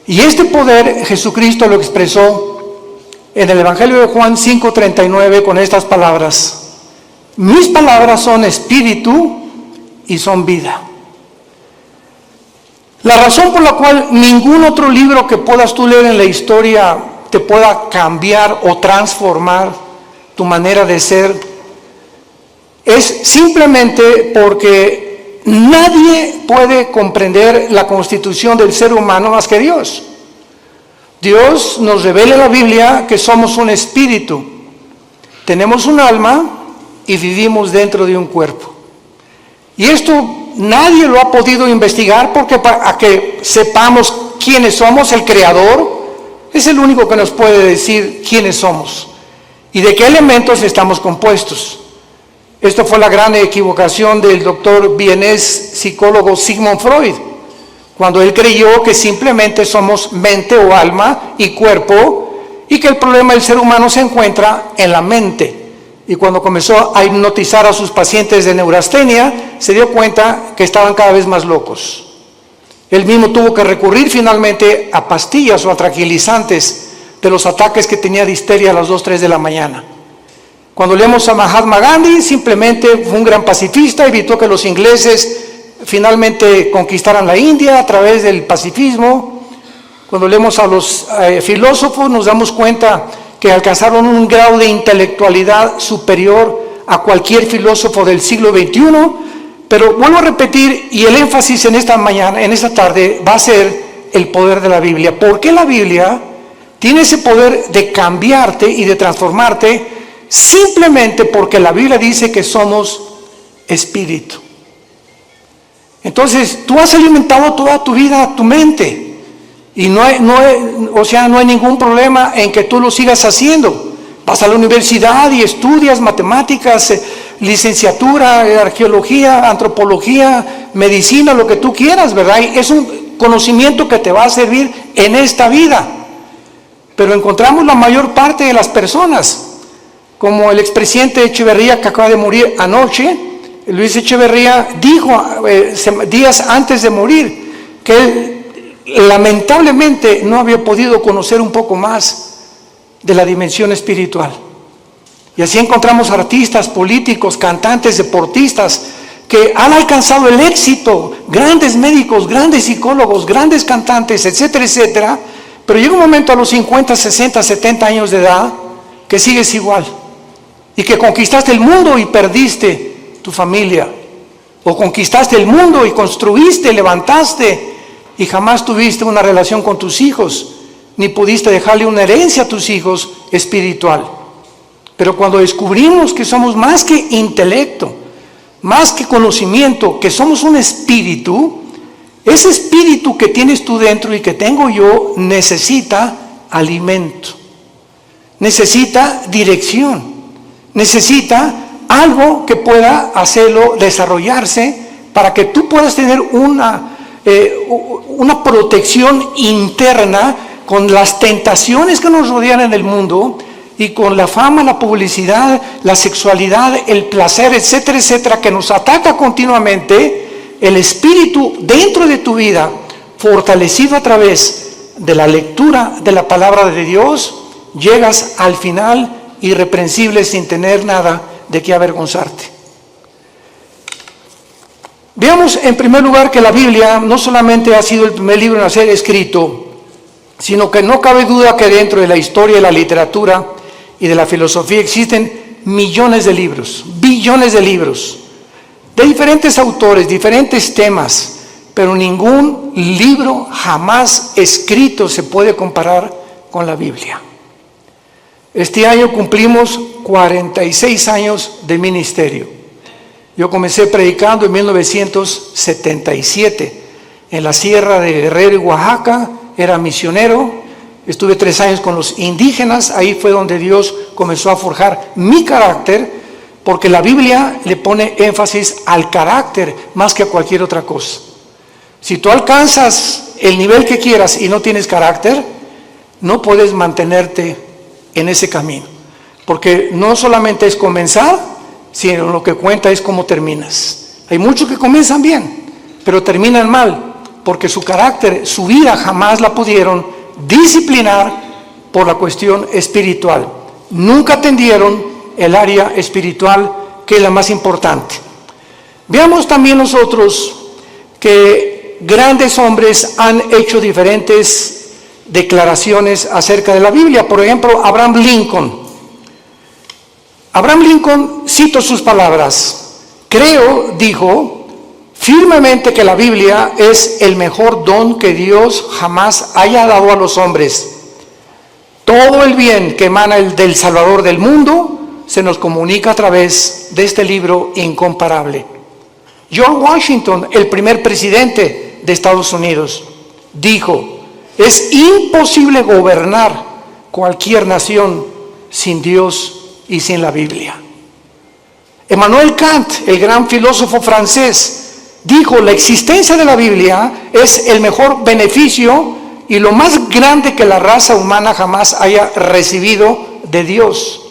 Y este poder Jesucristo lo expresó en el Evangelio de Juan 5:39 con estas palabras: mis palabras son espíritu y son vida. La razón por la cual ningún otro libro que puedas tú leer en la historia te pueda cambiar o transformar tu manera de ser es simplemente porque nadie puede comprender la constitución del ser humano más que Dios. Dios nos revela en la Biblia que somos un espíritu, tenemos un alma y vivimos dentro de un cuerpo. Y esto nadie lo ha podido investigar, porque para que sepamos quiénes somos, el Creador es el único que nos puede decir quiénes somos y de qué elementos estamos compuestos. Esto fue la gran equivocación del doctor vienés psicólogo Sigmund Freud, cuando él creyó que simplemente somos mente o alma y cuerpo, y que el problema del ser humano se encuentra en la mente. Y cuando comenzó a hipnotizar a sus pacientes de neurastenia, se dio cuenta que estaban cada vez más locos. Él mismo tuvo que recurrir finalmente a pastillas o a tranquilizantes de los ataques que tenía de histeria a las 2, 3 de la mañana. Cuando leemos a Mahatma Gandhi, simplemente fue un gran pacifista, evitó que los ingleses finalmente conquistaran la India a través del pacifismo. Cuando leemos a los filósofos, nos damos cuenta que alcanzaron un grado de intelectualidad superior a cualquier filósofo del siglo XXI, pero vuelvo a repetir, y el énfasis en esta mañana, en esta tarde, va a ser el poder de la Biblia. ¿Por qué la Biblia tiene ese poder de cambiarte y de transformarte? Simplemente porque la Biblia dice que somos espíritu. Entonces, tú has alimentado toda tu vida tu mente. Y no hay ningún problema en que tú lo sigas haciendo. Vas a la universidad y estudias matemáticas, licenciatura, arqueología, antropología, medicina, lo que tú quieras, ¿verdad? Y es un conocimiento que te va a servir en esta vida. Pero encontramos la mayor parte de las personas, como el expresidente Echeverría, que acaba de morir anoche. Luis Echeverría dijo días antes de morir que él lamentablemente no había podido conocer un poco más de la dimensión espiritual. Y así encontramos artistas, políticos, cantantes, deportistas que han alcanzado el éxito, grandes médicos, grandes psicólogos, grandes cantantes, etcétera, etcétera, pero llega un momento a los 50, 60, 70 años de edad que sigues igual, y que conquistaste el mundo y perdiste tu familia, o conquistaste el mundo y construiste, levantaste, y jamás tuviste una relación con tus hijos, ni pudiste dejarle una herencia a tus hijos espiritual. Pero cuando descubrimos que somos más que intelecto, más que conocimiento, que somos un espíritu, ese espíritu que tienes tú dentro y que tengo yo necesita alimento, necesita dirección, necesita algo que pueda hacerlo desarrollarse para que tú puedas tener una protección interna con las tentaciones que nos rodean en el mundo y con la fama, la publicidad, la sexualidad, el placer, etcétera, etcétera, que nos ataca continuamente. El espíritu dentro de tu vida, fortalecido a través de la lectura de la palabra de Dios, llegas al final irreprensible sin tener nada de qué avergonzarte. Veamos en primer lugar que la Biblia no solamente ha sido el primer libro en ser escrito, sino que no cabe duda que dentro de la historia de la literatura y de la filosofía existen millones de libros, billones de libros, de diferentes autores, diferentes temas, pero ningún libro jamás escrito se puede comparar con la Biblia. Este año cumplimos 46 años de ministerio. Yo comencé predicando en 1977 en la Sierra de Guerrero y Oaxaca, era misionero, estuve 3 años con los indígenas, ahí fue donde Dios comenzó a forjar mi carácter, porque la Biblia le pone énfasis al carácter más que a cualquier otra cosa. Si tú alcanzas el nivel que quieras y no tienes carácter, no puedes mantenerte en ese camino, porque no solamente es comenzar, sino lo que cuenta es cómo terminas. Hay muchos que comienzan bien, pero terminan mal, porque su carácter, su vida jamás la pudieron disciplinar por la cuestión espiritual. Nunca atendieron el área espiritual, que es la más importante. Veamos también nosotros que grandes hombres han hecho diferentes declaraciones acerca de la Biblia. Por ejemplo, Abraham Lincoln. Abraham Lincoln, cito sus palabras: creo, dijo, firmemente que la Biblia es el mejor don que Dios jamás haya dado a los hombres. Todo el bien que emana del Salvador del mundo se nos comunica a través de este libro incomparable. George Washington, el primer presidente de Estados Unidos, dijo: es imposible gobernar cualquier nación sin Dios y sin la Biblia. Emmanuel Kant, el gran filósofo francés, dijo: la existencia de la Biblia es el mejor beneficio y lo más grande que la raza humana jamás haya recibido de Dios.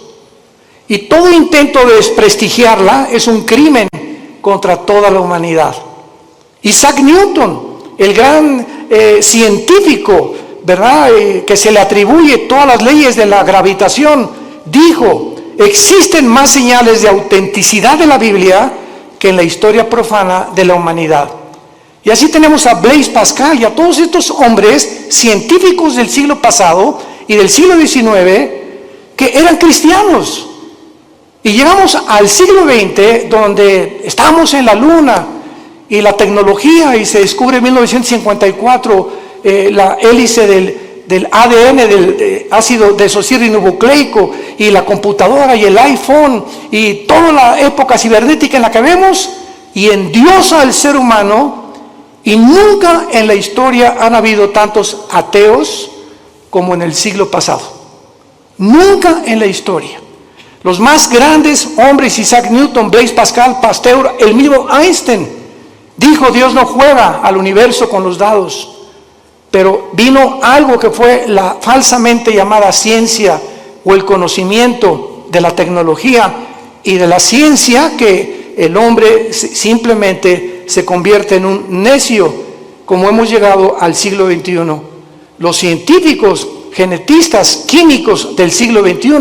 Y todo intento de desprestigiarla es un crimen contra toda la humanidad. Isaac Newton, el gran científico, ¿verdad?, que se le atribuye todas las leyes de la gravitación, dijo: existen más señales de autenticidad de la Biblia que en la historia profana de la humanidad. Y así tenemos a Blaise Pascal y a todos estos hombres científicos del siglo pasado y del siglo XIX que eran cristianos. Y llegamos al siglo XX, donde estamos en la luna y la tecnología, y se descubre en 1954 la hélice del ADN, del ácido desoxirribonucleico, y la computadora y el iPhone y toda la época cibernética en la que vemos, y endiosa al ser humano. Y nunca en la historia han habido tantos ateos como en el siglo pasado. Nunca en la historia. Los más grandes hombres, Isaac Newton, Blaise Pascal, Pasteur, el mismo Einstein, dijo: Dios no juega al universo con los dados. Pero vino algo que fue la falsamente llamada ciencia, o el conocimiento de la tecnología y de la ciencia, que el hombre simplemente se convierte en un necio, como hemos llegado al siglo XXI. Los científicos, genetistas, químicos del siglo XXI,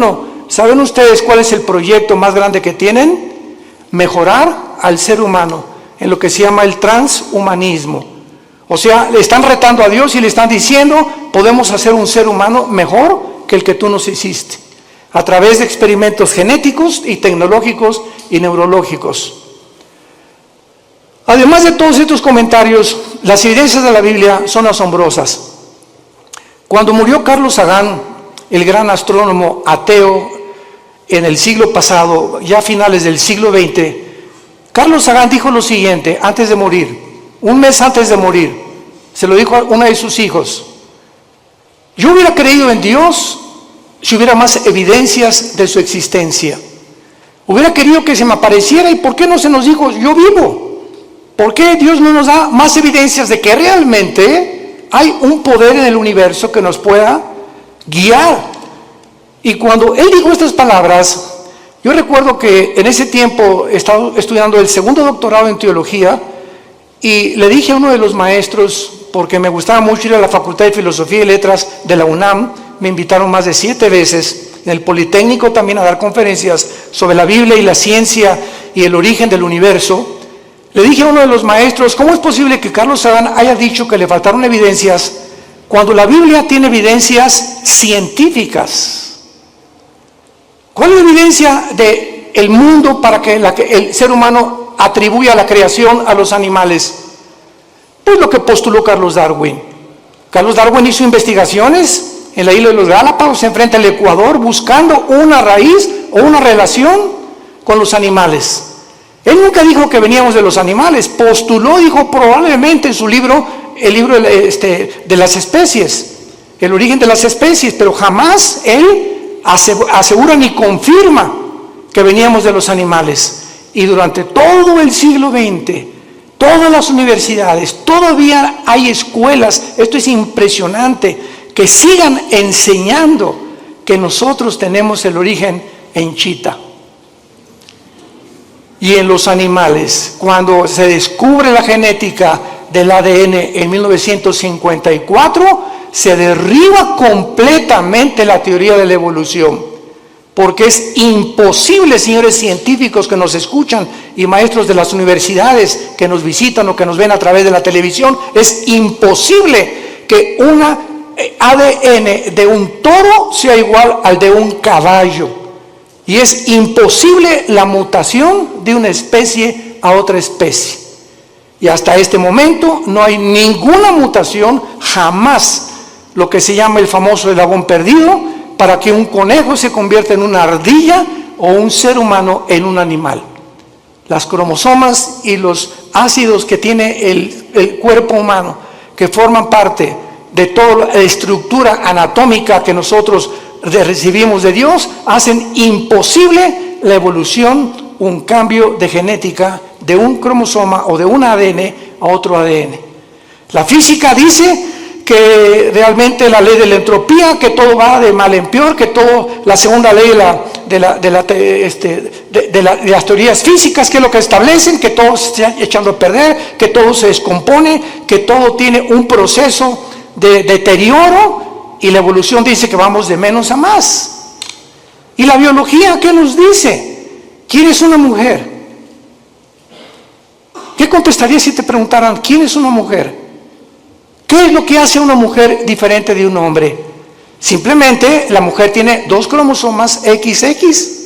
¿saben ustedes cuál es el proyecto más grande que tienen? Mejorar al ser humano en lo que se llama el transhumanismo. O sea, le están retando a Dios y le están diciendo: podemos hacer un ser humano mejor que el que tú nos hiciste, a través de experimentos genéticos y tecnológicos y neurológicos. Además de todos estos comentarios, las evidencias de la Biblia son asombrosas. Cuando murió Carlos Sagan, el gran astrónomo ateo en el siglo pasado, ya a finales del siglo XX, Carlos Sagan dijo lo siguiente antes de morir, un mes antes de morir. Se lo dijo a uno de sus hijos: yo hubiera creído en Dios si hubiera más evidencias de su existencia. Hubiera querido que se me apareciera. ¿Y por qué no se nos dijo: yo vivo? ¿Por qué Dios no nos da más evidencias de que realmente hay un poder en el universo que nos pueda guiar? Y cuando él dijo estas palabras, yo recuerdo que en ese tiempo estaba estudiando el segundo doctorado en teología, y le dije a uno de los maestros, porque me gustaba mucho ir a la Facultad de Filosofía y Letras de la UNAM, me invitaron más de 7 veces, en el Politécnico también, a dar conferencias sobre la Biblia y la ciencia y el origen del universo. Le dije a uno de los maestros: ¿cómo es posible que Carlos Sagan haya dicho que le faltaron evidencias cuando la Biblia tiene evidencias científicas? ¿Cuál es la evidencia del mundo para que el ser humano atribuya la creación a los animales? Pues lo que postuló Carlos Darwin. Carlos Darwin hizo investigaciones en la isla de los Galápagos, enfrente al Ecuador, buscando una raíz o una relación con los animales. Él nunca dijo que veníamos de los animales, postuló, dijo probablemente en su libro, el libro de las especies, el origen de las especies, pero jamás él asegura ni confirma que veníamos de los animales. Y durante todo el siglo XX, todas las universidades, todavía hay escuelas, esto es impresionante, que sigan enseñando que nosotros tenemos el origen en Chita. Y en los animales, cuando se descubre la genética del ADN en 1954, se derriba completamente la teoría de la evolución, porque es imposible, señores científicos que nos escuchan y maestros de las universidades que nos visitan o que nos ven a través de la televisión, es imposible que una ADN de un toro sea igual al de un caballo, y es imposible la mutación de una especie a otra especie. Y hasta este momento no hay ninguna mutación, jamás, lo que se llama el famoso eslabón perdido, para que un conejo se convierta en una ardilla o un ser humano en un animal. Las cromosomas y los ácidos que tiene el cuerpo humano, que forman parte de toda la estructura anatómica que nosotros recibimos de Dios, hacen imposible la evolución, un cambio de genética de un cromosoma o de un ADN a otro ADN. La física dice que realmente la ley de la entropía, que todo va de mal en peor, que todo, la segunda ley de las teorías físicas, que es lo que establecen, que todo se está echando a perder, que todo se descompone, que todo tiene un proceso de deterioro, y la evolución dice que vamos de menos a más. ¿Y la biología qué nos dice? ¿Quién es una mujer? ¿Qué contestarías si te preguntaran quién es una mujer? ¿Qué es lo que hace a una mujer diferente de un hombre? Simplemente la mujer tiene 2 cromosomas XX.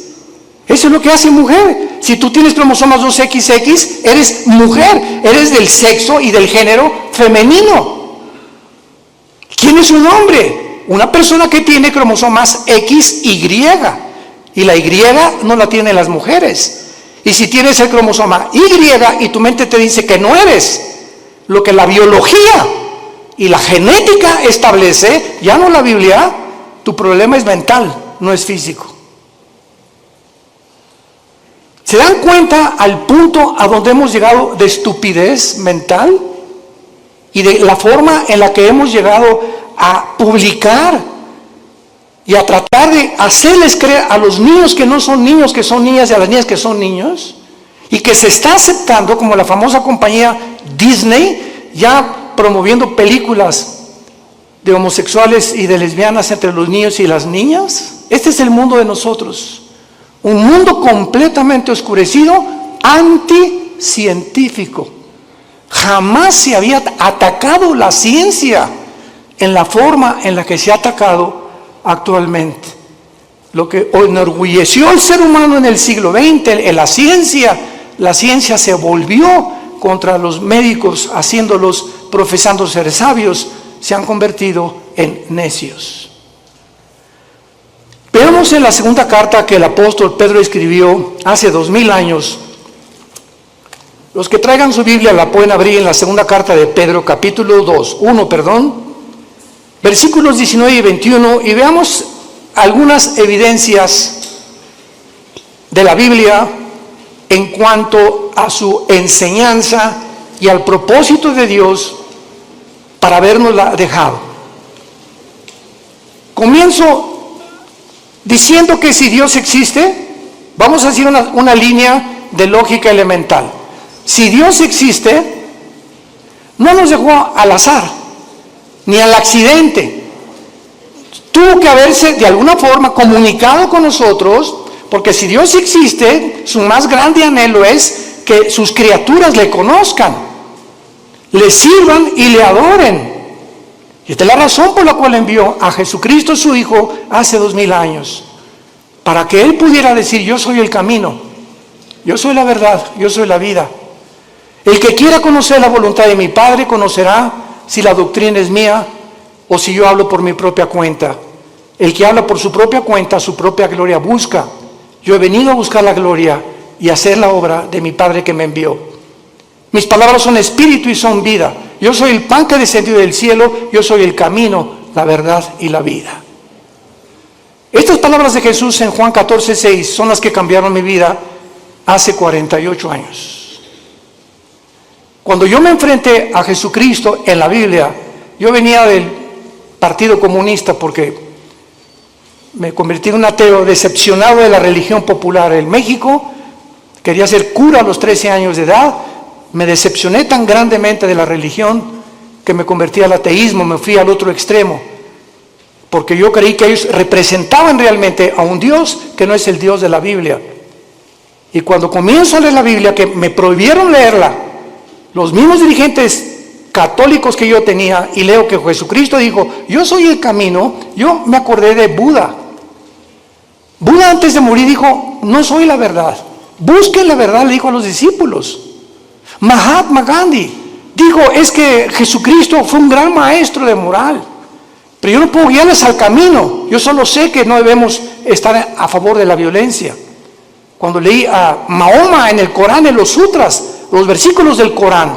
Eso es lo que hace mujer. Si tú tienes cromosomas 2XX, eres mujer, eres del sexo y del género femenino. ¿Quién es un hombre? Una persona que tiene cromosomas XY. Y la Y no la tienen las mujeres. Y si tienes el cromosoma Y y tu mente te dice que no eres lo que la biología y la genética establece, ya no la Biblia, tu problema es mental, no es físico. ¿Se dan cuenta al punto a donde hemos llegado de estupidez mental? Y de la forma en la que hemos llegado a publicar y a tratar de hacerles creer a los niños que no son niños, que son niñas, y a las niñas que son niños, y que se está aceptando, como la famosa compañía Disney, ya promoviendo películas de homosexuales y de lesbianas entre los niños y las niñas. Este es el mundo de nosotros, un mundo completamente oscurecido, anticientífico. Jamás se había atacado la ciencia en la forma en la que se ha atacado actualmente. Lo que enorgulleció al ser humano en el siglo XX, en la ciencia se volvió contra los médicos, haciéndolos, profesando ser sabios, se han convertido en necios. Veamos en la segunda carta que el apóstol Pedro escribió hace 2000 años. Los que traigan su Biblia la pueden abrir en la segunda carta de Pedro, capítulo 1, versículos 19 y 21, y veamos algunas evidencias de la Biblia en cuanto a su enseñanza y al propósito de Dios para habernosla dejado. Comienzo diciendo que si Dios existe, vamos a hacer una línea de lógica elemental. Si Dios existe, no nos dejó al azar, ni al accidente. Tuvo que haberse de alguna forma comunicado con nosotros, porque si Dios existe, su más grande anhelo es que sus criaturas le conozcan, le sirvan y le adoren. Y esta es la razón por la cual envió a Jesucristo su Hijo hace 2000 años, para que Él pudiera decir: yo soy el camino, yo soy la verdad, yo soy la vida. El que quiera conocer la voluntad de mi Padre conocerá si la doctrina es mía o si yo hablo por mi propia cuenta. El que habla por su propia cuenta, su propia gloria busca. Yo he venido a buscar la gloria y hacer la obra de mi Padre que me envió. Mis palabras son espíritu y son vida. Yo soy el pan que descendió del cielo, yo soy el camino, la verdad y la vida. Estas palabras de Jesús en Juan 14:6 son las que cambiaron mi vida hace 48 años. Cuando yo me enfrenté a Jesucristo en la Biblia, yo venía del Partido Comunista porque me convertí en un ateo decepcionado de la religión popular en México. Quería ser cura a los 13 años de edad, Me decepcioné tan grandemente de la religión que me convertí al ateísmo, me fui al otro extremo, porque yo creí que ellos representaban realmente a un Dios que no es el Dios de la Biblia. Y cuando comienzo a leer la Biblia, que me prohibieron leerla, los mismos dirigentes católicos que yo tenía, y leo que Jesucristo dijo, yo soy el camino, yo me acordé de Buda. Buda antes de morir dijo, no soy la verdad, busquen la verdad, le dijo a los discípulos. Mahatma Gandhi dijo, es que Jesucristo fue un gran maestro de moral, pero yo no puedo guiarles al camino, yo solo sé que no debemos estar a favor de la violencia. Cuando leí a Mahoma en el Corán, en los sutras, los versículos del Corán,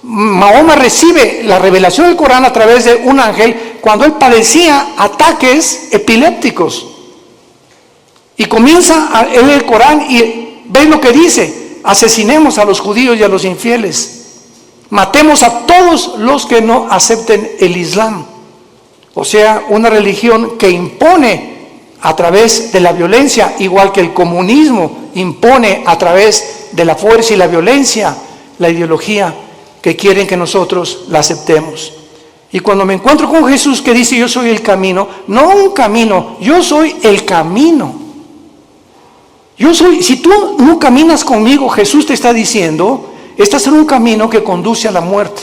Mahoma recibe la revelación del Corán a través de un ángel cuando él padecía ataques epilépticos. Y comienza a leer el Corán y ve lo que dice: asesinemos a los judíos y a los infieles, matemos a todos los que no acepten el Islam. O sea, una religión que impone a través de la violencia, igual que el comunismo impone a través de la fuerza y la violencia, la ideología que quieren que nosotros la aceptemos. Y cuando me encuentro con Jesús que dice, yo soy el camino, no un camino, yo soy el camino. Yo soy, si tú no caminas conmigo, Jesús te está diciendo, estás en un camino que conduce a la muerte.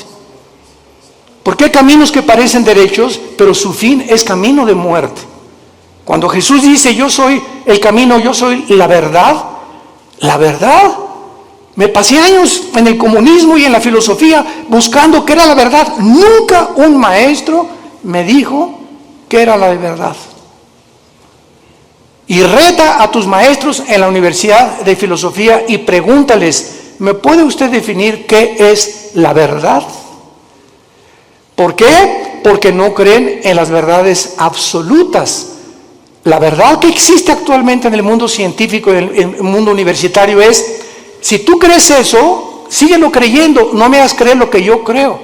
Porque hay caminos que parecen derechos, pero su fin es camino de muerte. Cuando Jesús dice, yo soy el camino, yo soy la verdad, me pasé años en el comunismo y en la filosofía buscando qué era la verdad. Nunca un maestro me dijo qué era la verdad. Y reta a tus maestros en la Universidad de Filosofía y pregúntales, ¿me puede usted definir qué es la verdad? ¿Por qué? Porque no creen en las verdades absolutas. La verdad que existe actualmente en el mundo científico y en el mundo universitario es, si tú crees eso, síguelo creyendo, no me hagas creer lo que yo creo.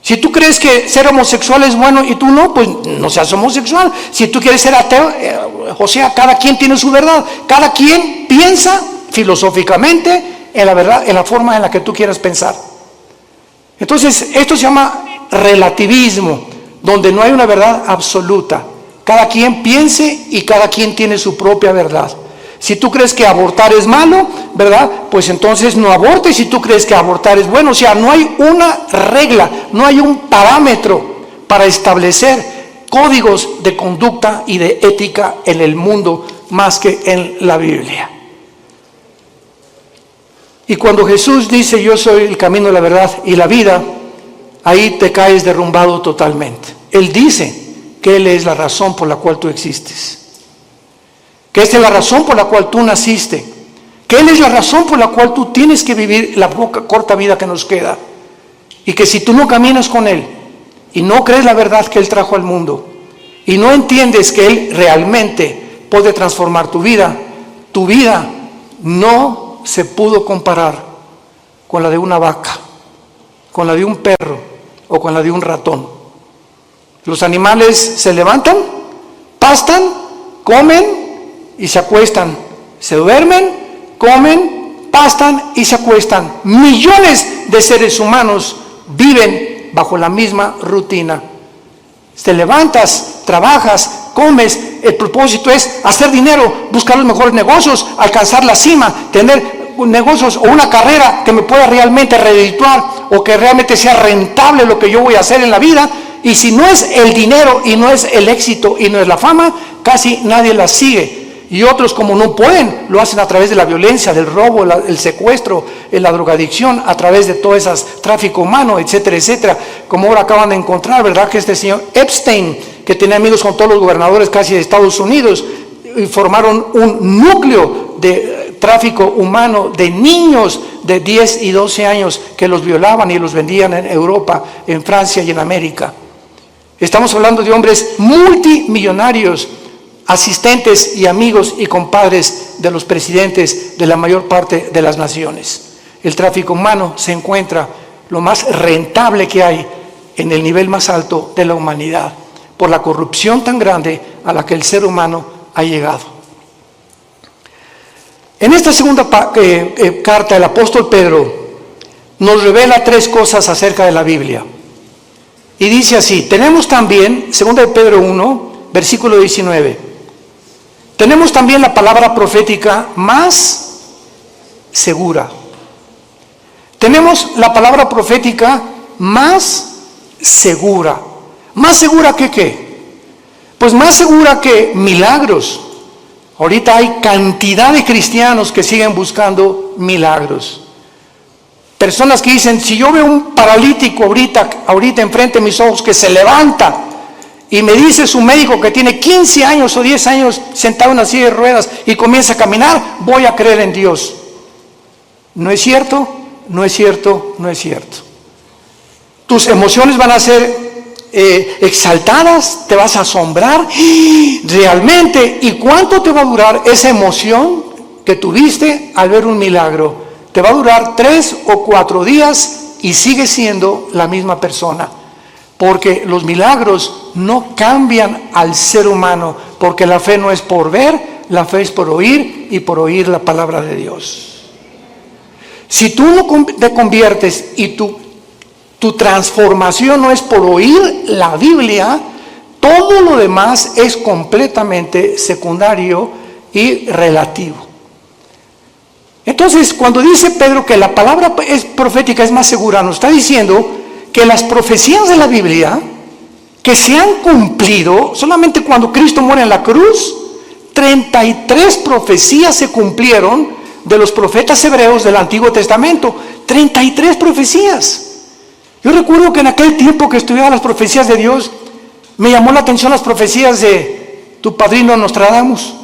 Si tú crees que ser homosexual es bueno y tú no, pues no seas homosexual. Si tú quieres ser ateo, o sea, cada quien tiene su verdad. Cada quien piensa filosóficamente en la verdad, en la forma en la que tú quieras pensar. Entonces, esto se llama relativismo, donde no hay una verdad absoluta. Cada quien piense y cada quien tiene su propia verdad. Si tú crees que abortar es malo, ¿verdad? Pues entonces no abortes. Si tú crees que abortar es bueno, o sea, no hay una regla, no hay un parámetro para establecer códigos de conducta y de ética en el mundo más que en la Biblia. Y cuando Jesús dice, yo soy el camino, la verdad y la vida, ahí te caes derrumbado totalmente. Él dice que Él es la razón por la cual tú existes, que esta es la razón por la cual tú naciste, que Él es la razón por la cual tú tienes que vivir la corta vida que nos queda, y que si tú no caminas con Él y no crees la verdad que Él trajo al mundo y no entiendes que Él realmente puede transformar tu vida no se pudo comparar con la de una vaca, con la de un perro o con la de un ratón. Los animales se levantan, pastan, comen y se acuestan. Se duermen, comen, pastan y se acuestan. Millones de seres humanos viven bajo la misma rutina. Te levantas, trabajas, comes, el propósito es hacer dinero, buscar los mejores negocios, alcanzar la cima, tener negocios o una carrera que me pueda realmente redituar o que realmente sea rentable lo que yo voy a hacer en la vida. Y si no es el dinero y no es el éxito y no es la fama, casi nadie la sigue. Y otros, como no pueden, lo hacen a través de la violencia, del robo, el secuestro, la drogadicción, a través de todo ese tráfico humano, etcétera, etcétera. Como ahora acaban de encontrar, ¿verdad? Que este señor Epstein, que tenía amigos con todos los gobernadores casi de Estados Unidos, y formaron un núcleo de tráfico humano de niños de 10 y 12 años que los violaban y los vendían en Europa, en Francia y en América. Estamos hablando de hombres multimillonarios, asistentes y amigos y compadres de los presidentes de la mayor parte de las naciones. El tráfico humano se encuentra lo más rentable que hay en el nivel más alto de la humanidad, por la corrupción tan grande a la que el ser humano ha llegado. En esta segunda carta, el apóstol Pedro nos revela tres cosas acerca de la Biblia. Y dice así, tenemos también, 2 de Pedro 1, versículo 19, tenemos también la palabra profética más segura. Tenemos la palabra profética más segura. ¿Más segura que qué? Pues más segura que milagros. Ahorita hay cantidad de cristianos que siguen buscando milagros. Personas que dicen, si yo veo un paralítico ahorita enfrente de mis ojos que se levanta y me dice su médico que tiene 15 años o 10 años sentado en una silla de ruedas y comienza a caminar, voy a creer en Dios. ¿No es cierto? No es cierto, no es cierto. Tus emociones van a ser exaltadas, te vas a asombrar realmente. ¿Y cuánto te va a durar esa emoción que tuviste al ver un milagro? Te va a durar 3 o 4 días y sigues siendo la misma persona. Porque los milagros no cambian al ser humano, porque la fe no es por ver, la fe es por oír y por oír la palabra de Dios. Si tú no te conviertes y tu transformación no es por oír la Biblia, todo lo demás es completamente secundario y relativo. Entonces, cuando dice Pedro que la palabra profética es más segura, nos está diciendo que las profecías de la Biblia que se han cumplido, solamente cuando Cristo muere en la cruz, 33 profecías se cumplieron de los profetas hebreos del Antiguo Testamento. 33 profecías. Yo recuerdo que en aquel tiempo que estudiaba las profecías de Dios, me llamó la atención las profecías de tu padrino Nostradamus.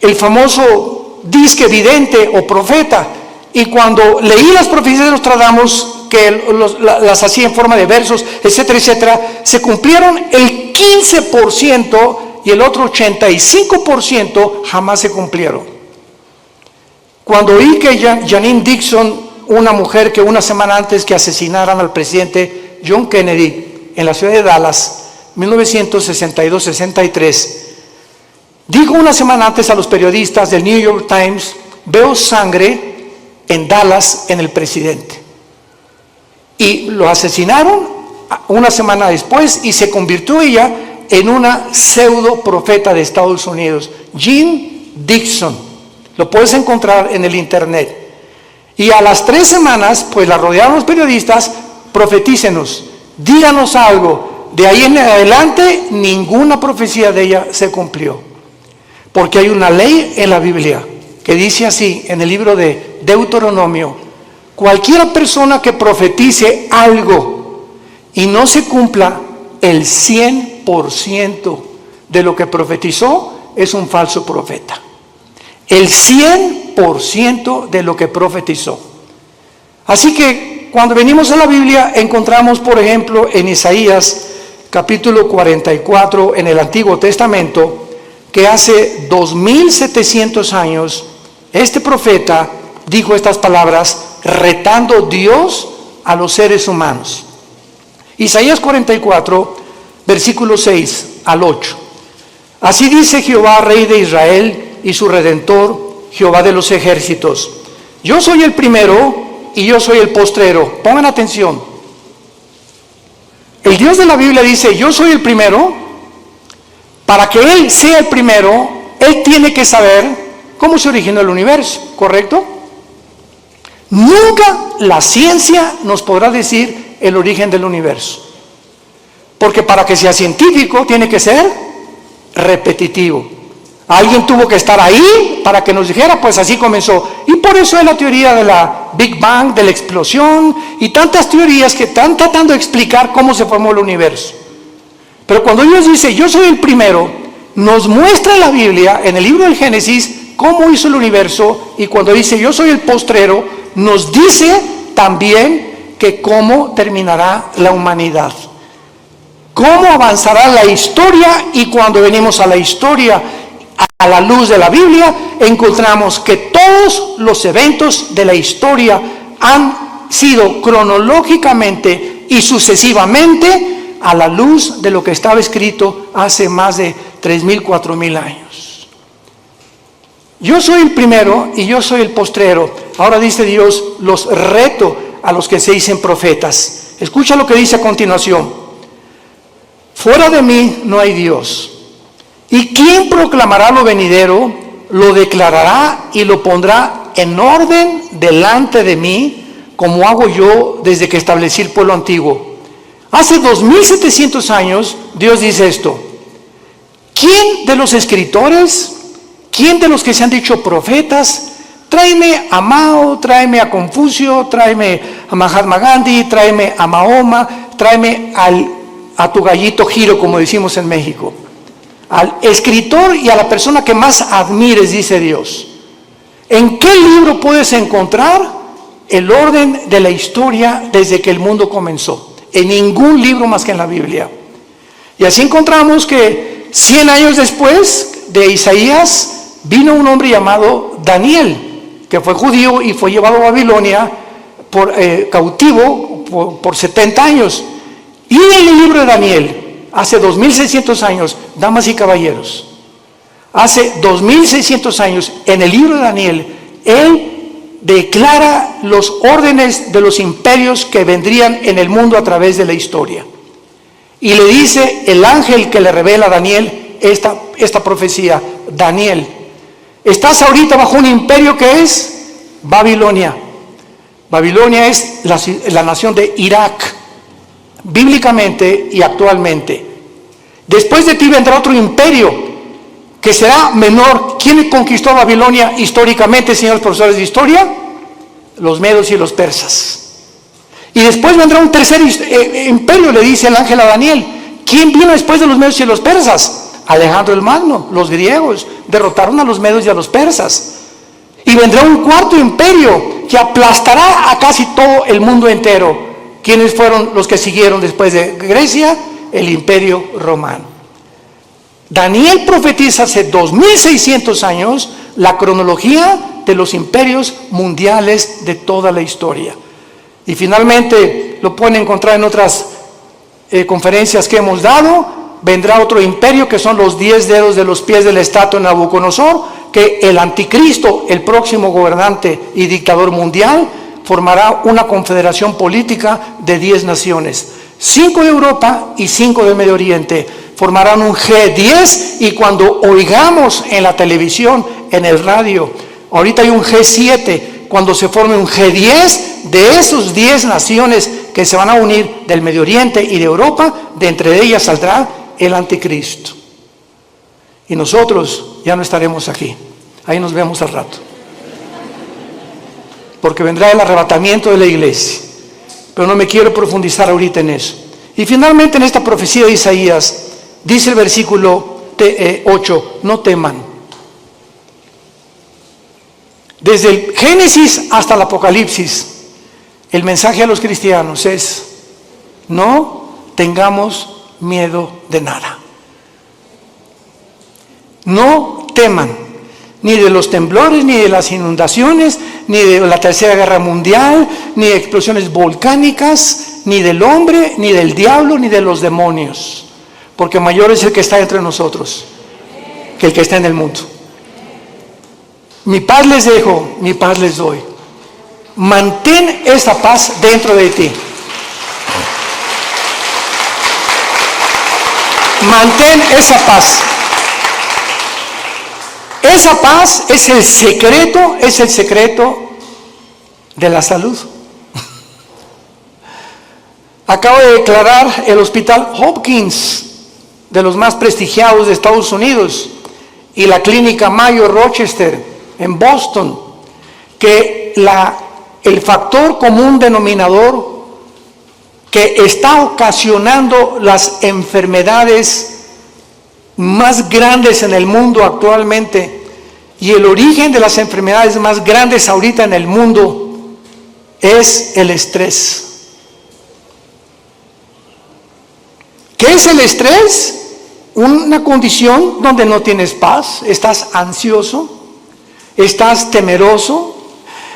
El famoso disque vidente o profeta. Y cuando leí las profecías de Nostradamus, que las hacía en forma de versos, etcétera, etcétera, se cumplieron el 15% y el otro 85% jamás se cumplieron. Cuando oí que Janine Dixon, una mujer que una semana antes que asesinaran al presidente John Kennedy en la ciudad de Dallas, 1962-63, dijo una semana antes a los periodistas del New York Times, veo sangre en Dallas en el presidente. Y lo asesinaron una semana después y se convirtió ella en una pseudo profeta de Estados Unidos, Jean Dixon. Lo puedes encontrar en el internet. Y a las 3 semanas, pues la rodearon los periodistas, profetícenos, díganos algo. De ahí en adelante, ninguna profecía de ella se cumplió. Porque hay una ley en la Biblia que dice así, en el libro de Deuteronomio, cualquier persona que profetice algo y no se cumpla el 100% de lo que profetizó, es un falso profeta. El 100% de lo que profetizó. Así que cuando venimos a la Biblia encontramos, por ejemplo, en Isaías capítulo 44 en el Antiguo Testamento, que hace 2700 años este profeta dijo estas palabras retando Dios a los seres humanos. Isaías 44 versículo 6 al 8. Así dice Jehová, Rey de Israel y su Redentor, Jehová de los ejércitos: yo soy el primero y yo soy el postrero. Pongan atención. El Dios de la Biblia dice, yo soy el primero. Para que Él sea el primero, Él tiene que saber cómo se originó el universo, ¿correcto? Nunca la ciencia nos podrá decir el origen del universo. Porque para que sea científico tiene que ser repetitivo. Alguien tuvo que estar ahí para que nos dijera, pues así comenzó. Y por eso es la teoría de la Big Bang, de la explosión, y tantas teorías que están tratando de explicar cómo se formó el universo. Pero cuando Dios dice, yo soy el primero, nos muestra en la Biblia, en el libro del Génesis, cómo hizo el universo, y cuando dice, yo soy el postrero, nos dice también que cómo terminará la humanidad. Cómo avanzará la historia, y cuando venimos a la historia, a la luz de la Biblia, encontramos que todos los eventos de la historia han sido cronológicamente y sucesivamente a la luz de lo que estaba escrito hace más de 3,000, 4,000 años. Yo soy el primero y yo soy el postrero. Ahora dice Dios, los reto a los que se dicen profetas. Escucha lo que dice a continuación. Fuera de mí no hay Dios. ¿Y quién proclamará lo venidero? Lo declarará y lo pondrá en orden delante de mí, como hago yo desde que establecí el pueblo antiguo. Hace 2700 años Dios dice esto. ¿Quién de los escritores, quién de los que se han dicho profetas, tráeme a Mao, tráeme a Confucio, tráeme a Mahatma Gandhi, tráeme a Mahoma, tráeme a tu gallito Giro, como decimos en México? Al escritor y a la persona que más admires, dice Dios. ¿En qué libro puedes encontrar el orden de la historia desde que el mundo comenzó? En ningún libro más que en la Biblia. Y así encontramos que 100 años después de Isaías vino un hombre llamado Daniel, que fue judío y fue llevado a Babilonia cautivo por 70 años. Y en el libro de Daniel, hace 2600 años, damas y caballeros, hace 2600 años, en el libro de Daniel, él declara los órdenes de los imperios que vendrían en el mundo a través de la historia. Y le dice el ángel que le revela a Daniel esta profecía: Daniel, estás ahorita bajo un imperio que es Babilonia. Babilonia es la nación de Irak, bíblicamente y actualmente. Después de ti vendrá otro imperio que será menor. ¿Quién conquistó Babilonia históricamente, señores profesores de historia? Los medos y los persas. Y después vendrá un tercer imperio, le dice el ángel a Daniel. ¿Quién vino después de los medos y los persas? Alejandro el Magno. Los griegos derrotaron a los medos y a los persas. Y vendrá un cuarto imperio que aplastará a casi todo el mundo entero. ¿Quiénes fueron los que siguieron después de Grecia? El imperio romano. Daniel profetiza hace 2600 años la cronología de los imperios mundiales de toda la historia. Y finalmente lo pueden encontrar en otras conferencias que hemos dado. Vendrá otro imperio que son los 10 dedos de los pies de la estatua de Nabucodonosor, que el anticristo, el próximo gobernante y dictador mundial, formará una confederación política de 10 naciones, 5 de Europa y 5 del Medio Oriente. Formarán un G10 y cuando oigamos en la televisión, en el radio, ahorita hay un G7, cuando se forme un G10 de esos 10 naciones que se van a unir del Medio Oriente y de Europa, de entre ellas saldrá el anticristo. Y nosotros ya no estaremos aquí. Ahí nos vemos al rato. Porque vendrá el arrebatamiento de la iglesia. Pero no me quiero profundizar ahorita en eso. Y finalmente en esta profecía de Isaías, dice el versículo 8, no teman. Desde el Génesis hasta el Apocalipsis, el mensaje a los cristianos es: no tengamos miedo de nada. No teman, ni de los temblores, ni de las inundaciones, ni de la Tercera Guerra Mundial, ni de explosiones volcánicas, ni del hombre, ni del diablo, ni de los demonios. Porque mayor es el que está entre nosotros que el que está en el mundo. Mi paz les dejo, mi paz les doy. Mantén esa paz dentro de ti. Mantén esa paz. Esa paz es el secreto de la salud. Acabo de declarar el Hospital Hopkins, de los más prestigiados de Estados Unidos, y la Clínica Mayo Rochester en Boston, que el factor común denominador que está ocasionando las enfermedades más grandes en el mundo actualmente, y el origen de las enfermedades más grandes ahorita en el mundo, es el estrés. ¿Qué es el estrés? Una condición donde no tienes paz, estás ansioso, estás temeroso,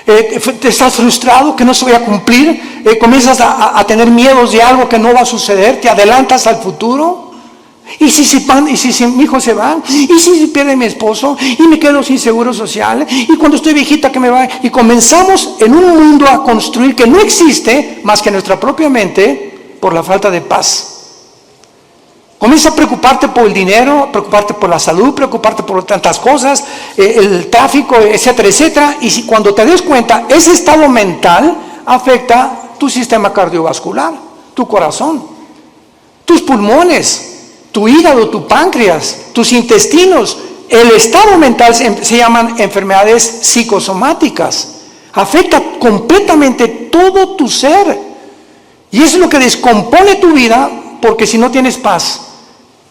estás frustrado que no se vaya a cumplir, comienzas a tener miedos de algo que no va a suceder, te adelantas al futuro. ¿Y si mi hijo se va? ¿Y si pierde mi esposo? ¿Y me quedo sin seguro social? ¿Y cuando estoy viejita que me va? Y comenzamos en un mundo a construir que no existe más que nuestra propia mente por la falta de paz. Comienza a preocuparte por el dinero, preocuparte por la salud, preocuparte por tantas cosas, el tráfico, etcétera, etcétera. Y cuando te des cuenta, ese estado mental afecta tu sistema cardiovascular, tu corazón, tus pulmones, tu hígado, tu páncreas, tus intestinos. El estado mental se llaman enfermedades psicosomáticas. Afecta completamente todo tu ser. Y eso es lo que descompone tu vida, porque si no tienes paz,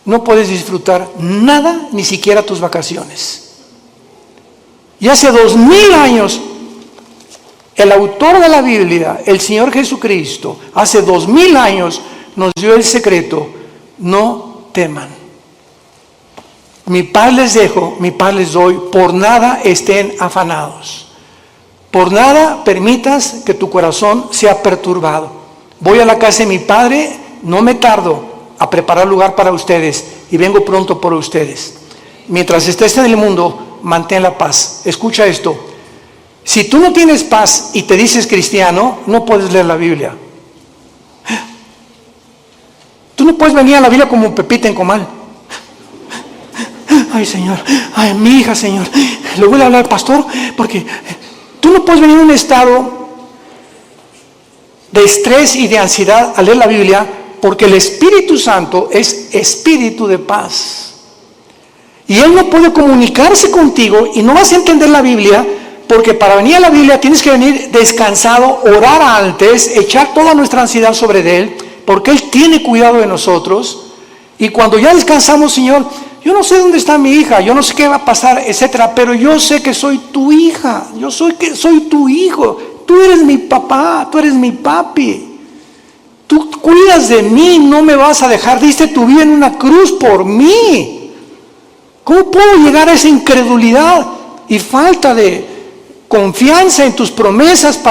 no puedes disfrutar nada, ni siquiera tus vacaciones. Y hace 2000 años, el autor de la Biblia, el Señor Jesucristo, hace 2000 años nos dio el secreto: no teman. Mi paz les dejo, mi paz les doy, por nada estén afanados. Por nada permitas que tu corazón sea perturbado. Voy a la casa de mi Padre, no me tardo a preparar lugar para ustedes y vengo pronto por ustedes. Mientras estés en el mundo, mantén la paz. Escucha esto: si tú no tienes paz y te dices cristiano, no puedes leer la Biblia. Tú no puedes venir a la Biblia como Pepita en comal. Ay, Señor, ay, mi hija, Señor, le voy a hablar al pastor, porque tú no puedes venir en un estado de estrés y de ansiedad a leer la Biblia, porque el Espíritu Santo es espíritu de paz. Y Él no puede comunicarse contigo y no vas a entender la Biblia, porque para venir a la Biblia tienes que venir descansado, orar antes, echar toda nuestra ansiedad sobre Él, porque Él tiene cuidado de nosotros. Y cuando ya descansamos: Señor, yo no sé dónde está mi hija, yo no sé qué va a pasar, etcétera, pero yo sé que soy tu hija, soy tu hijo, tú eres mi papá, tú eres mi papi, tú cuidas de mí, no me vas a dejar, diste tu vida en una cruz por mí. ¿Cómo puedo llegar a esa incredulidad y falta de confianza en tus promesas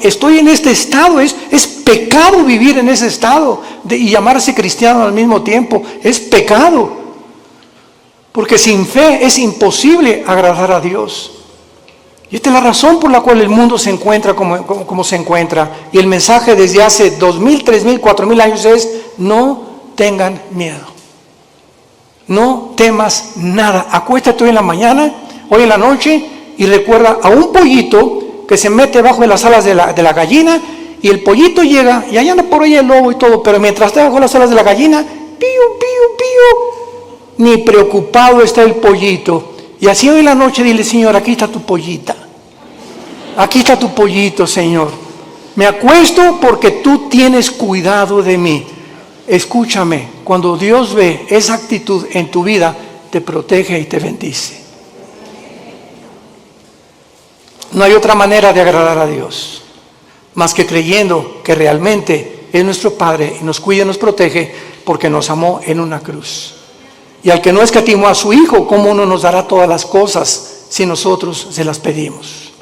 estoy en este estado? Es pecado vivir en ese estado y llamarse cristiano al mismo tiempo. Es pecado, porque sin fe es imposible agradar a Dios. Y esta es la razón por la cual el mundo se encuentra como se encuentra. Y el mensaje desde hace 2000, 3000, 4000 años es: no tengan miedo, no temas nada. Acuéstate hoy en la mañana, hoy en la noche, y recuerda a un pollito que se mete bajo de las alas de la gallina, y el pollito llega, y allá anda por ahí el lobo y todo, pero mientras está bajo las alas de la gallina, pío, pío, pío, ni preocupado está el pollito. Y así hoy en la noche dile: Señor, aquí está tu pollita, aquí está tu pollito, Señor. Me acuesto porque tú tienes cuidado de mí. Escúchame, cuando Dios ve esa actitud en tu vida, te protege y te bendice. No hay otra manera de agradar a Dios más que creyendo que realmente es nuestro Padre y nos cuida y nos protege, porque nos amó en una cruz. Y al que no escatimó a su Hijo, ¿cómo no nos dará todas las cosas si nosotros se las pedimos?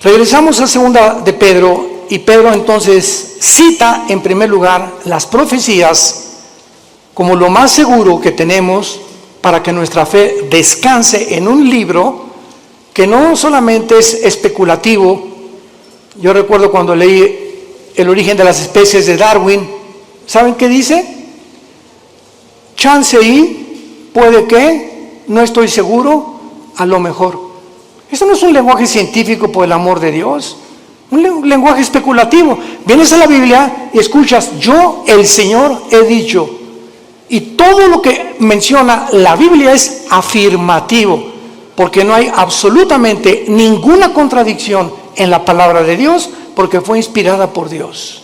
Regresamos a segunda de Pedro, y Pedro entonces cita en primer lugar las profecías como lo más seguro que tenemos para que nuestra fe descanse en un libro que no solamente es especulativo. Yo recuerdo cuando leí El origen de las especies de Darwin, ¿saben qué dice? Chance y, puede que, no estoy seguro, a lo mejor. Eso no es un lenguaje científico, por el amor de Dios, un lenguaje especulativo. Vienes a la Biblia y escuchas: yo, el Señor, he dicho. Y todo lo que menciona la Biblia es afirmativo, porque no hay absolutamente ninguna contradicción en la palabra de Dios, porque fue inspirada por Dios.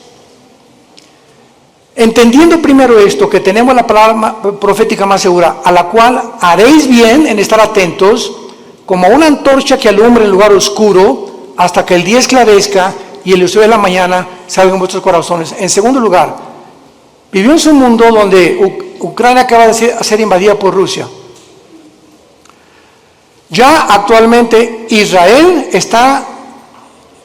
Entendiendo primero esto, que tenemos la palabra profética más segura, a la cual haréis bien en estar atentos, como una antorcha que alumbra en lugar oscuro, hasta que el día esclarezca y el lucero de la mañana salga en vuestros corazones. En segundo lugar, vivimos en un mundo donde Ucrania acaba de ser invadida por Rusia. Ya actualmente Israel está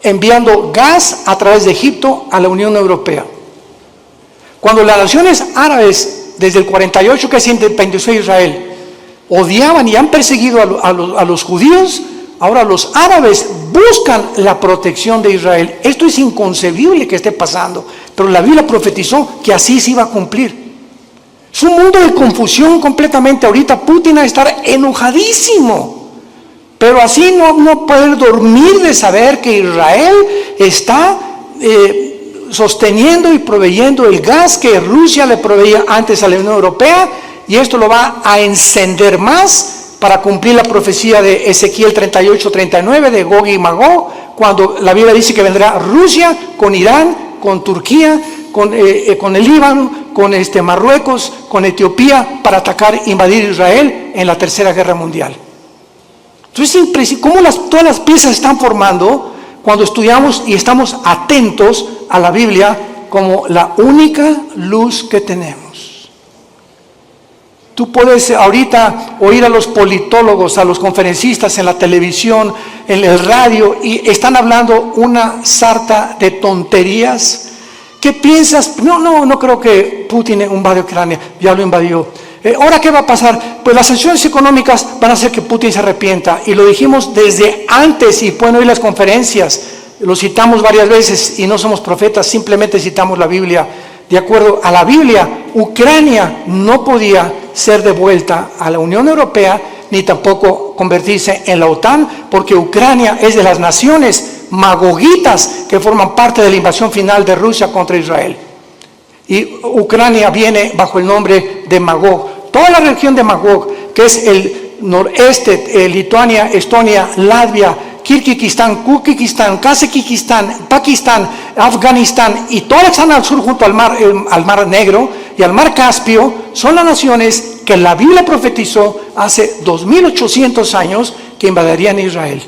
enviando gas a través de Egipto a la Unión Europea. Cuando las naciones árabes desde el 48 que se independizó Israel, odiaban y han perseguido a los judíos, ahora los árabes buscan la protección de Israel. Esto es inconcebible que esté pasando, pero la Biblia profetizó que así se iba a cumplir. Es un mundo de confusión completamente. Ahorita Putin va a estar enojadísimo, pero así no puede dormir de saber que Israel está sosteniendo y proveyendo el gas que Rusia le proveía antes a la Unión Europea, y esto lo va a encender más para cumplir la profecía de Ezequiel 38-39 de Gog y Magog, cuando la Biblia dice que vendrá Rusia con Irán, con Turquía, con el Líbano, con Marruecos, con Etiopía, para atacar, invadir Israel en la Tercera Guerra Mundial. Entonces es impresionante cómo todas las piezas están formando cuando estudiamos y estamos atentos a la Biblia como la única luz que tenemos. Tú puedes ahorita oír a los politólogos, a los conferencistas en la televisión, en el radio, y están hablando una sarta de tonterías. ¿Qué piensas? No creo que Putin invadió Ucrania, ya lo invadió. ¿Ahora qué va a pasar? Pues las sanciones económicas van a hacer que Putin se arrepienta, y lo dijimos desde antes, y pueden oír las conferencias, lo citamos varias veces, y no somos profetas, simplemente citamos la Biblia. De acuerdo a la Biblia, Ucrania no podía ser devuelta a la Unión Europea, ni tampoco convertirse en la OTAN, porque Ucrania es de las naciones magogitas que forman parte de la invasión final de Rusia contra Israel. Y Ucrania viene bajo el nombre de Magog. Toda la región de Magog, que es el noreste, Lituania, Estonia, Latvia, Kirguistán, Kuzbekistán, Kazajistán, Pakistán, Afganistán, y todas están al sur junto al Mar Negro y al Mar Caspio, son las naciones que la Biblia profetizó hace 2800 años que invadirían Israel.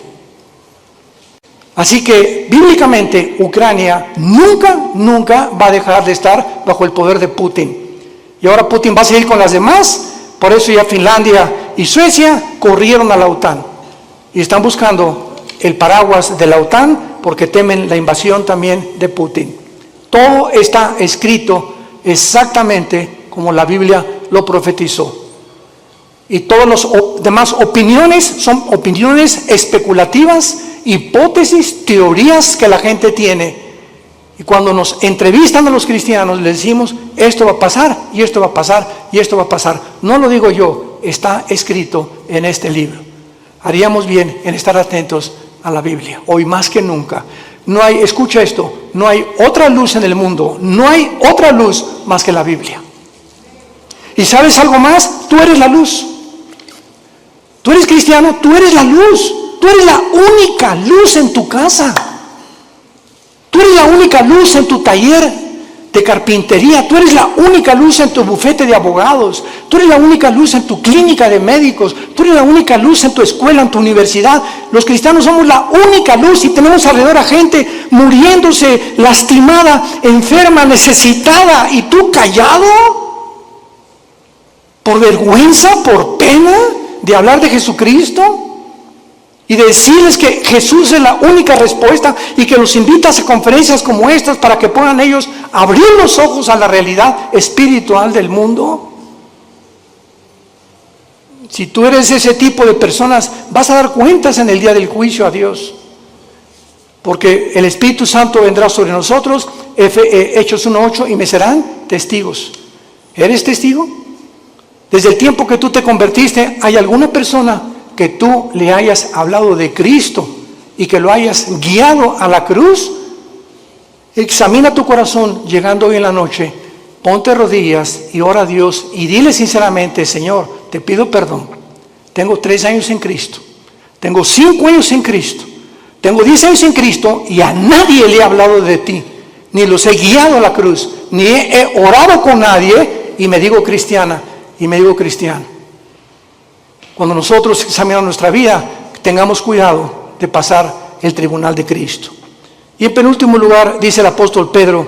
Así que bíblicamente Ucrania nunca va a dejar de estar bajo el poder de Putin. Y ahora Putin va a seguir con las demás, por eso ya Finlandia y Suecia corrieron a la OTAN y están buscando el paraguas de la OTAN porque temen la invasión también de Putin. Todo está escrito exactamente como la Biblia lo profetizó. Y todas las demás opiniones son opiniones especulativas, hipótesis, teorías que la gente tiene. Y cuando nos entrevistan a los cristianos, les decimos, esto va a pasar, y esto va a pasar, y esto va a pasar. No lo digo yo, está escrito en este libro. Haríamos bien en estar atentos a la Biblia, hoy más que nunca. No hay, escucha esto, no hay otra luz en el mundo, no hay otra luz más que la Biblia. ¿Y sabes algo más? Tú eres la luz. Tú eres cristiano, tú eres la luz. Tú eres la única luz en tu casa. Tú eres la única luz en tu taller de carpintería. Tú eres la única luz en tu bufete de abogados. Tú eres la única luz en tu clínica de médicos. Tú eres la única luz en tu escuela, en tu universidad. Los cristianos somos la única luz, y tenemos alrededor a gente muriéndose, lastimada, enferma, necesitada. ¿Y tú callado? ¿Por vergüenza, por pena de hablar de Jesucristo? Y de decirles que Jesús es la única respuesta, y que los invitas a conferencias como estas para que puedan ellos abrir los ojos a la realidad espiritual del mundo. Si tú eres ese tipo de personas, vas a dar cuentas en el día del juicio a Dios, porque el Espíritu Santo vendrá sobre nosotros, Hechos 1:8, y me serán testigos. ¿Eres testigo? Desde el tiempo que tú te convertiste, ¿hay alguna persona que tú le hayas hablado de Cristo y que lo hayas guiado a la cruz? Examina tu corazón llegando hoy en la noche, ponte rodillas y ora a Dios y dile sinceramente: Señor, te pido perdón. Tengo 3 años en Cristo, tengo 5 años en Cristo, tengo 10 años en Cristo, y a nadie le he hablado de ti, ni los he guiado a la cruz, ni he orado con nadie, y me digo cristiana y me digo cristiano. Cuando nosotros examinamos nuestra vida, tengamos cuidado de pasar el tribunal de Cristo. Y en penúltimo lugar, dice el apóstol Pedro,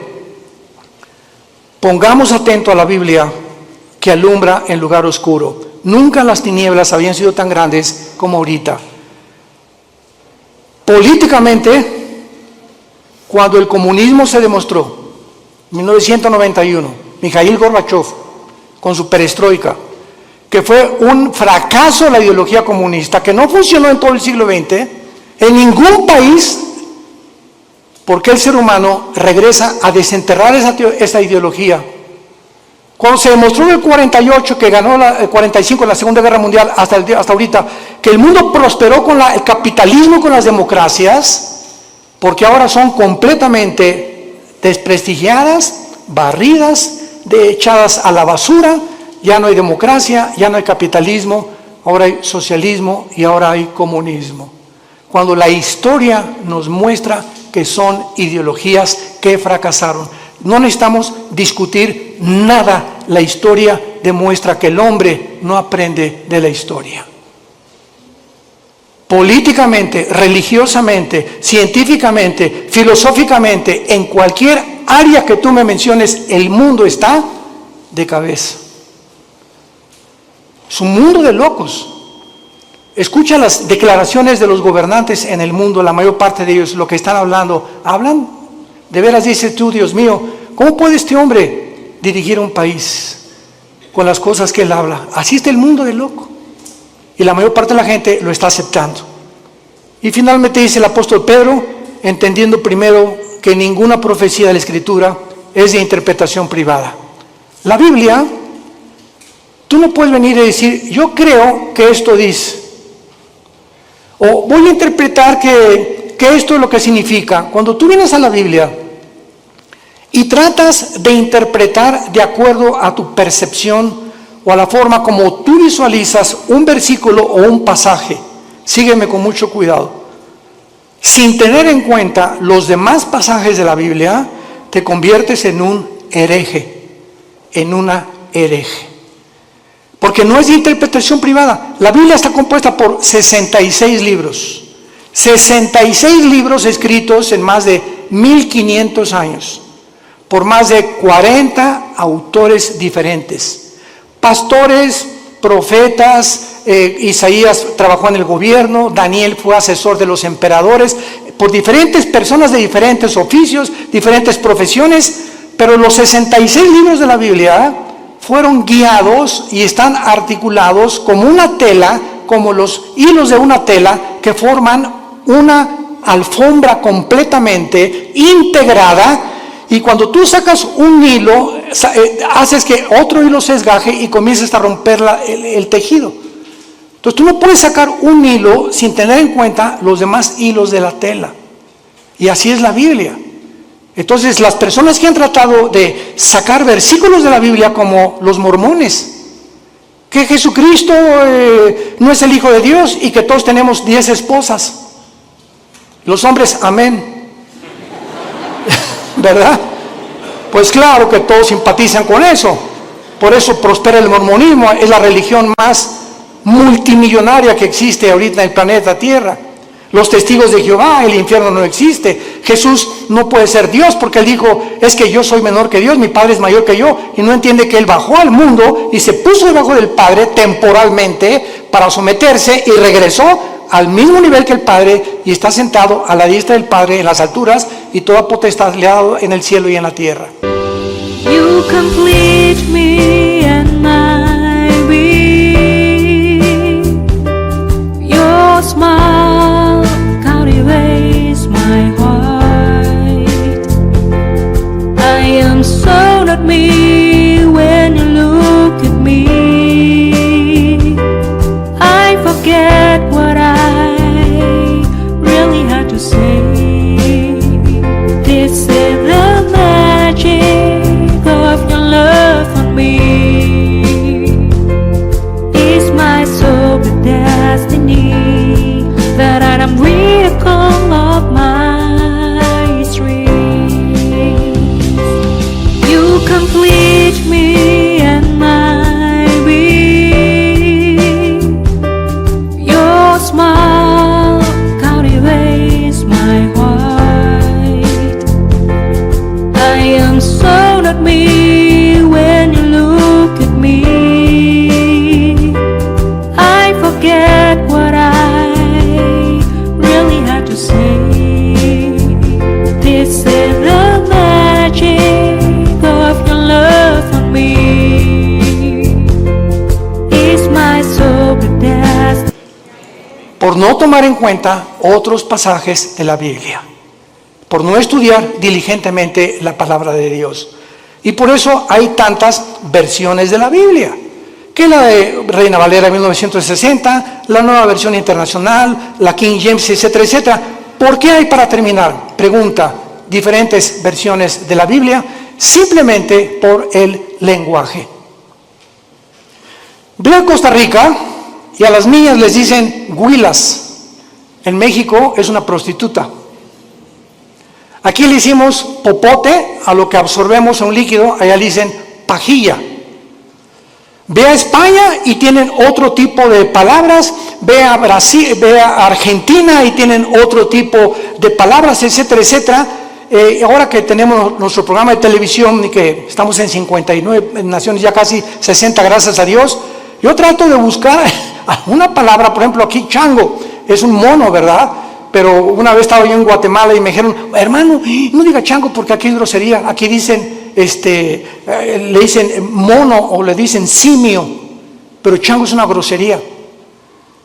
pongamos atento a la Biblia que alumbra en lugar oscuro. Nunca las tinieblas habían sido tan grandes como ahorita. Políticamente, cuando el comunismo se demostró, en 1991, Mikhail Gorbachev, con su perestroika, que fue un fracaso la ideología comunista, que no funcionó en todo el siglo XX, en ningún país, porque el ser humano regresa a desenterrar esa ideología. Cuando se demostró en el 48, que ganó el 45 en la Segunda Guerra Mundial, hasta ahorita, que el mundo prosperó con el capitalismo, con las democracias, porque ahora son completamente desprestigiadas, barridas, echadas a la basura. Ya no hay democracia, ya no hay capitalismo, ahora hay socialismo y ahora hay comunismo. Cuando la historia nos muestra que son ideologías que fracasaron. No necesitamos discutir nada, la historia demuestra que el hombre no aprende de la historia. Políticamente, religiosamente, científicamente, filosóficamente, en cualquier área que tú me menciones, el mundo está de cabeza. Es un mundo de locos. Escucha las declaraciones de los gobernantes en el mundo, la mayor parte de ellos, lo que están hablando. Hablan, de veras dices tú, Dios mío, ¿cómo puede este hombre dirigir un país con las cosas que él habla? Así está el mundo de loco. Y la mayor parte de la gente lo está aceptando. Y finalmente dice el apóstol Pedro, entendiendo primero que ninguna profecía de la Escritura es de interpretación privada. La Biblia, tú no puedes venir y decir, yo creo que esto dice, o voy a interpretar que esto es lo que significa. Cuando tú vienes a la Biblia y tratas de interpretar de acuerdo a tu percepción o a la forma como tú visualizas un versículo o un pasaje, sígueme con mucho cuidado, sin tener en cuenta los demás pasajes de la Biblia, te conviertes en un hereje, en una hereje. Porque no es de interpretación privada. La Biblia está compuesta por 66 libros. 66 libros escritos en más de 1500 años, por más de 40 autores diferentes. Pastores, profetas, Isaías trabajó en el gobierno, Daniel fue asesor de los emperadores, por diferentes personas de diferentes oficios, diferentes profesiones, pero los 66 libros de la Biblia fueron guiados y están articulados como una tela, como los hilos de una tela que forman una alfombra completamente integrada. Y cuando tú sacas un hilo, haces que otro hilo se desgaje y comienzas a romper el tejido. Entonces tú no puedes sacar un hilo sin tener en cuenta los demás hilos de la tela. Y así es la Biblia. Entonces las personas que han tratado de sacar versículos de la Biblia, como los mormones, que Jesucristo no es el Hijo de Dios y que todos tenemos 10 esposas. Los hombres, amén. ¿Verdad? Pues claro que todos simpatizan con eso. Por eso prospera el mormonismo, es la religión más multimillonaria que existe ahorita en el planeta Tierra. Los testigos de Jehová, el infierno no existe. Jesús no puede ser Dios porque él dijo, es que yo soy menor que Dios, mi Padre es mayor que yo, y no entiende que él bajó al mundo y se puso debajo del Padre temporalmente para someterse y regresó al mismo nivel que el Padre y está sentado a la diestra del Padre en las alturas, y toda potestad le ha dado en el cielo y en la tierra. You complete me and my being. Your smile captivates my heart. I am so not me when you look at me. I forget what I really had to say. This is the magic of your love for me. Is my soul the destiny that I am miracle of my dreams? You complete me and my being. Your smile captivates my heart. I am so not me when you look at me. I forget what I really had to say. This is the magic of your love for me. por no tomar en cuenta otros pasajes de la Biblia, por no estudiar diligentemente la palabra de Dios. Y por eso hay tantas versiones de la Biblia, que la de Reina Valera 1960, la Nueva Versión Internacional, la King James, etcétera, etcétera. ¿Por qué hay, para terminar, pregunta, diferentes versiones de la Biblia? Simplemente por el lenguaje. Voy a Costa Rica y a las niñas les dicen huilas. En México es una prostituta. Aquí le hicimos popote a lo que absorbemos en un líquido, allá le dicen pajilla. Ve a España y tienen otro tipo de palabras, ve a Brasil, ve a Argentina y tienen otro tipo de palabras, etcétera, etcétera. Ahora que tenemos nuestro programa de televisión y que estamos en 59 naciones, ya casi 60, gracias a Dios, yo trato de buscar una palabra, por ejemplo aquí chango, es un mono, ¿verdad? Pero una vez estaba yo en Guatemala y me dijeron, hermano, no diga chango porque aquí es grosería, aquí dicen, le dicen mono o le dicen simio, pero chango es una grosería.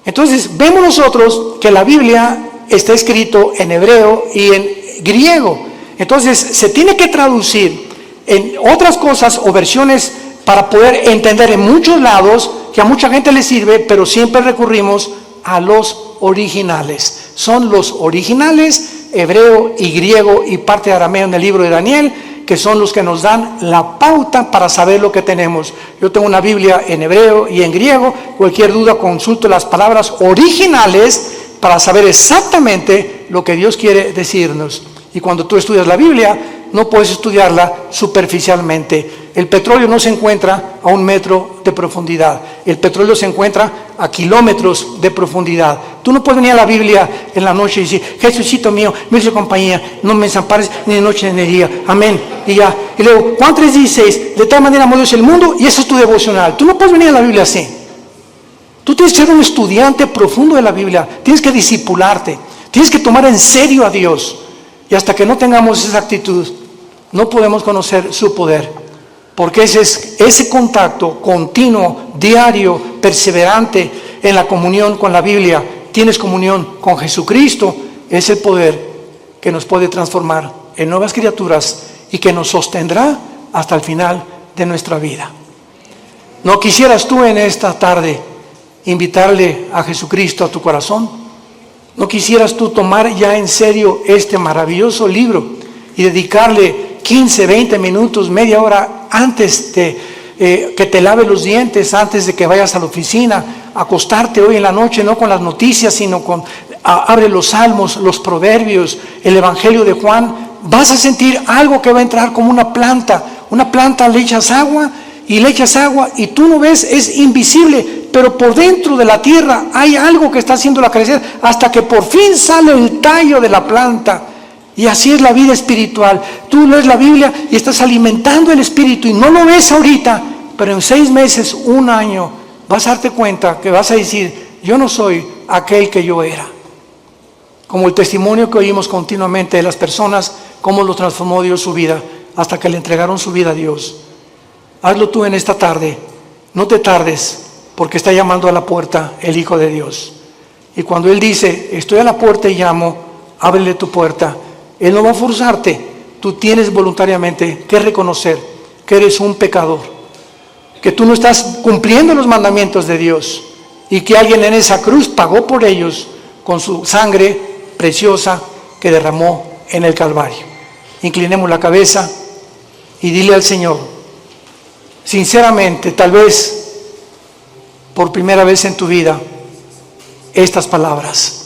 Entonces vemos nosotros que la Biblia está escrito en hebreo y en griego. Entonces se tiene que traducir en otras cosas o versiones para poder entender en muchos lados, que a mucha gente le sirve, pero siempre recurrimos a los originales. Son los originales, hebreo y griego y parte de arameo en el libro de Daniel, que son los que nos dan la pauta para saber lo que tenemos. Yo tengo una Biblia en hebreo y en griego. Cualquier duda consulto las palabras originales para saber exactamente lo que Dios quiere decirnos. Y cuando tú estudias la Biblia, no puedes estudiarla superficialmente. El petróleo no se encuentra a 1 metro de profundidad. El petróleo se encuentra a kilómetros de profundidad. Tú no puedes venir a la Biblia en la noche y decir, Jesucito mío, me hizo compañía, no me desampares ni de noche ni de día. Amén. Y ya. Y luego, Juan 3:16, de tal manera amó Dios el mundo, y eso es tu devocional. Tú no puedes venir a la Biblia así. Tú tienes que ser un estudiante profundo de la Biblia. Tienes que discipularte. Tienes que tomar en serio a Dios. Y hasta que no tengamos esa actitud, no podemos conocer su poder. Porque ese contacto continuo, diario, perseverante en la comunión con la Biblia, tienes comunión con Jesucristo, es el poder que nos puede transformar en nuevas criaturas y que nos sostendrá hasta el final de nuestra vida. ¿No quisieras tú en esta tarde invitarle a Jesucristo a tu corazón? ¿No quisieras tú tomar ya en serio este maravilloso libro y dedicarle 15, 20 minutos, media hora antes de que te lave los dientes, antes de que vayas a la oficina, acostarte hoy en la noche, no con las noticias, sino abre los salmos, los proverbios, el evangelio de Juan? Vas a sentir algo que va a entrar como una planta le echas agua y tú no ves, es invisible, pero por dentro de la tierra hay algo que está haciéndola crecer hasta que por fin sale el tallo de la planta. Y así es la vida espiritual. Tú lees la Biblia y estás alimentando el espíritu y no lo ves ahorita, pero en 6 meses, 1 año, vas a darte cuenta que vas a decir, yo no soy aquel que yo era. Como el testimonio que oímos continuamente de las personas, cómo lo transformó Dios su vida, hasta que le entregaron su vida a Dios. Hazlo tú en esta tarde, no te tardes, porque está llamando a la puerta el Hijo de Dios. Y cuando Él dice, estoy a la puerta y llamo, ábrele tu puerta. Él no va a forzarte, tú tienes voluntariamente que reconocer que eres un pecador, que tú no estás cumpliendo los mandamientos de Dios y que alguien en esa cruz pagó por ellos con su sangre preciosa que derramó en el Calvario. Inclinemos la cabeza y dile al Señor, sinceramente, tal vez por primera vez en tu vida, estas palabras.